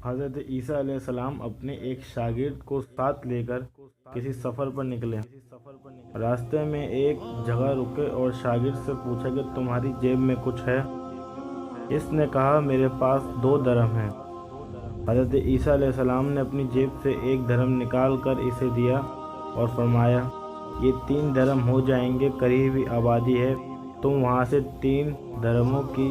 حضرت عیسیٰ علیہ السلام اپنے ایک شاگرد کو ساتھ لے کر کسی سفر پر نکلے۔ راستے میں ایک جگہ رکے اور شاگرد سے پوچھا کہ تمہاری جیب میں کچھ ہے؟ اس نے کہا میرے پاس 2 درہم ہیں۔ حضرت عیسیٰ علیہ السلام نے اپنی جیب سے 1 درہم نکال کر اسے دیا اور فرمایا یہ 3 درہم ہو جائیں گے، قریبی آبادی ہے، تم وہاں سے 3 درہموں کی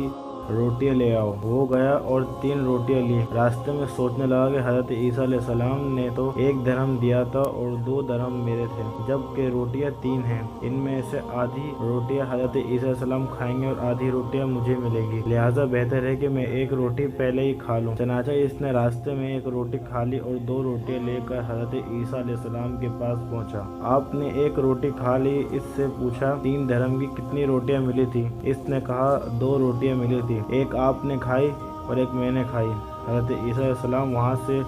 روٹیاں لے آؤ۔ وہ گیا اور 3 روٹیاں لی۔ راستے میں سوچنے لگا کہ حضرت عیسیٰ علیہ السلام نے تو 1 درہم دیا تھا اور 2 درہم میرے تھے، جبکہ روٹیاں 3 ہیں۔ ان میں سے آدھی روٹیاں حضرت عیسیٰ علیہ السلام کھائیں گے اور آدھی روٹیاں مجھے ملیں گی، لہٰذا بہتر ہے کہ میں 1 روٹی پہلے ہی کھا لوں۔ چنانچہ اس نے راستے میں 1 روٹی کھا لی اور 2 روٹیاں لے کر حضرت عیسیٰ علیہ السلام کے پاس پہنچا۔ آپ نے 1 روٹی کھا لی۔ اس سے پوچھا 3 درہم کی کتنی روٹیاں ملی تھی؟ اس نے کہا 2 روٹیاں ملی تھی، 1 آپ نے کھائی اور 1 میں نے کھائی۔ حضرت عیسیٰ علیہ السلام وہاں سے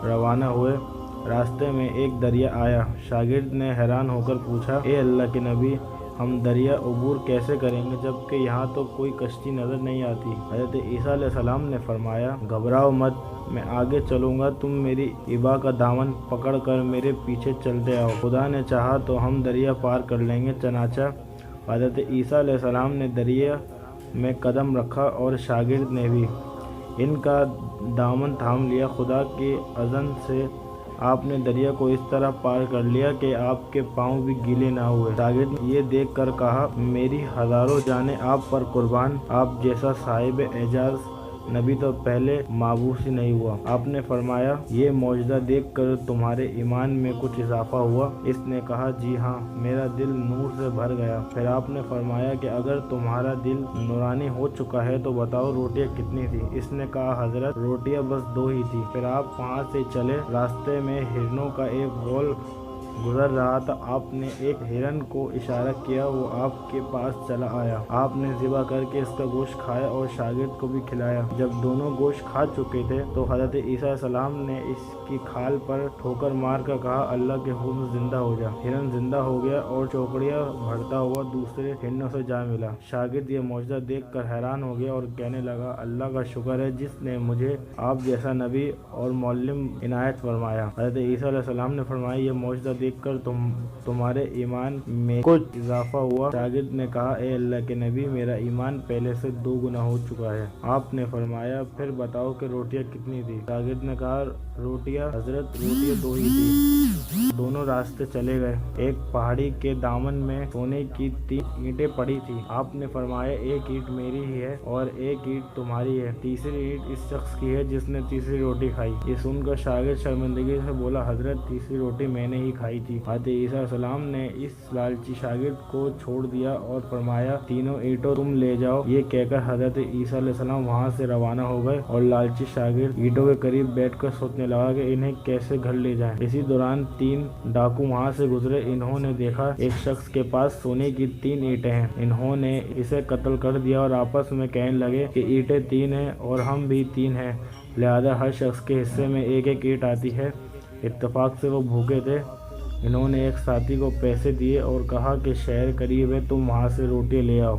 روانہ ہوئے۔ راستے میں ایک دریا آیا۔ شاگرد نے حیران ہو کر پوچھا اے اللہ کے نبی، ہم دریا عبور کیسے کریں گے جبکہ یہاں تو کوئی کشتی نظر نہیں آتی؟ حضرت عیسیٰ علیہ السلام نے فرمایا گھبراؤ مت، میں آگے چلوں گا، تم میری ابا کا دامن پکڑ کر میرے پیچھے چلتے آؤ، خدا نے چاہا تو ہم دریا پار کر لیں گے۔ چنانچہ حضرت عیسیٰ علیہ السلام نے دریا میں قدم رکھا اور شاگرد نے بھی ان کا دامن تھام لیا۔ خدا کے اذن سے آپ نے دریا کو اس طرح پار کر لیا کہ آپ کے پاؤں بھی گیلے نہ ہوئے۔ شاگرد نے یہ دیکھ کر کہا میری ہزاروں جانیں آپ پر قربان، آپ جیسا صاحب اعجاز نبی تو پہلے معبوس ہی نہیں ہوا۔ آپ نے فرمایا یہ معجزہ دیکھ کر تمہارے ایمان میں کچھ اضافہ ہوا؟ اس نے کہا جی ہاں، میرا دل نور سے بھر گیا۔ پھر آپ نے فرمایا کہ اگر تمہارا دل نورانی ہو چکا ہے تو بتاؤ روٹیاں کتنی تھی؟ اس نے کہا حضرت روٹیاں بس 2 ہی تھی۔ پھر آپ وہاں سے چلے۔ راستے میں ہرنوں کا ایک غول گزر رہا تھا۔ آپ نے ایک ہرن کو اشارہ کیا، وہ آپ کے پاس چلا آیا۔ آپ نے ذبح کر کے اس کا گوشت کھایا اور شاگرد کو بھی کھلایا۔ جب دونوں گوشت کھا چکے تھے تو حضرت عیسیٰ علیہ السلام نے اس کی کھال پر ٹھوکر مار کر کہا اللہ کے حکم سے زندہ ہو جا۔ ہرن زندہ ہو گیا اور چوکڑیاں بھرتا ہوا دوسرے ہرنوں سے جا ملا۔ شاگرد یہ معجزہ دیکھ کر حیران ہو گیا اور کہنے لگا اللہ کا شکر ہے جس نے مجھے آپ جیسا نبی اور معلم عنایت فرمایا۔ حضرت عیسیٰ علیہ السلام نے فرمایا یہ معجزہ دیکھ کر تمہارے ایمان میں کچھ اضافہ ہوا؟ شاگرد نے کہا اے اللہ کے نبی، میرا ایمان پہلے سے 2 گنا ہو چکا ہے۔ آپ نے فرمایا پھر بتاؤ کہ روٹیاں کتنی تھی؟ شاگرد نے کہا روٹیاں حضرت 2 ہی تھی۔ دونوں راستے چلے گئے۔ ایک پہاڑی کے دامن میں سونے کی 3 اینٹیں پڑی تھی۔ آپ نے فرمایا 1 اینٹ میری ہی ہے اور 1 اینٹ تمہاری ہے، تیسری اینٹ اس شخص کی ہے جس نے تیسری روٹی کھائی۔ یہ سن کر شاگرد شرمندگی سے بولا حضرت تیسری روٹی میں نے ہی کھائی تھی۔ حضرت عیسیٰ علیہ السلام نے اس لالچی شاگرد کو چھوڑ دیا اور فرمایا 3 اینٹوں تم لے جاؤ۔ یہ کہہ کر حضرت عیسیٰ علیہ السلام وہاں سے روانہ ہو گئے اور لالچی شاگرد اینٹوں کے قریب بیٹھ کر سوچنے لگا کہ انہیں کیسے گھر لے جائیں۔ اسی دوران 3 ڈاکو وہاں سے گزرے۔ انہوں نے دیکھا ایک شخص کے پاس سونے کی 3 اینٹیں ہیں۔ انہوں نے اسے قتل کر دیا اور آپس میں کہنے لگے کہ اینٹیں 3 ہیں اور ہم بھی 3 ہیں، لہذا ہر شخص کے حصے میں 1 اینٹ آتی ہے۔ اتفاق سے وہ بھوکے تھے۔ انہوں نے ایک ساتھی کو پیسے دیے اور کہا کہ شہر قریب ہے، تم وہاں سے روٹیاں لے آؤ،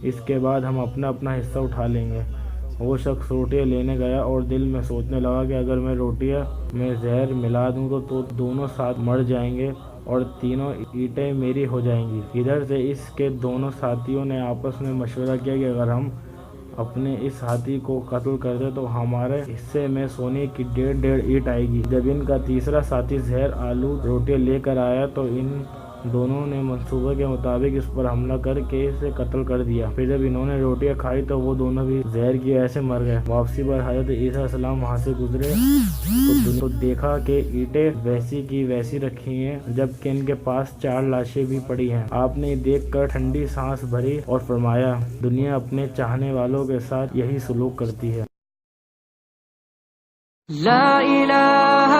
اس کے بعد ہم اپنا اپنا حصہ اٹھا لیں گے۔ وہ شخص روٹیاں لینے گیا اور دل میں سوچنے لگا کہ اگر میں روٹیاں میں زہر ملا دوں تو دونوں ساتھ مر جائیں گے اور 3 اینٹیں میری ہو جائیں گی۔ ادھر سے اس کے دونوں ساتھیوں نے آپس میں مشورہ کیا کہ اگر ہم اپنے اس ساتھی کو قتل کر دے تو ہمارے حصے میں سونے کی 1.5 اینٹ آئے گی۔ جب ان کا تیسرا ساتھی زہر آلود روٹیاں لے کر آیا تو ان دونوں نے منصوبے کے مطابق اس پر حملہ کر کے اسے قتل کر دیا۔ پھر جب انہوں نے روٹیاں کھائی تو وہ دونوں بھی زہر کی وجہ سے مر گئے۔ واپسی پر حضرت عیسیٰ علیہ السلام وہاں سے گزرے تو دیکھا کہ اینٹیں ویسی کی ویسی رکھی ہیں جبکہ ان کے پاس 4 لاشیں بھی پڑی ہیں۔ آپ نے دیکھ کر ٹھنڈی سانس بھری اور فرمایا دنیا اپنے چاہنے والوں کے ساتھ یہی سلوک کرتی ہے۔ لا الہ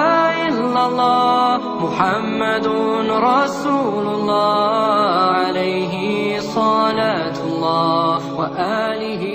الا اللہ محمد رسول اللہ علیہ صلاة اللہ وآلہ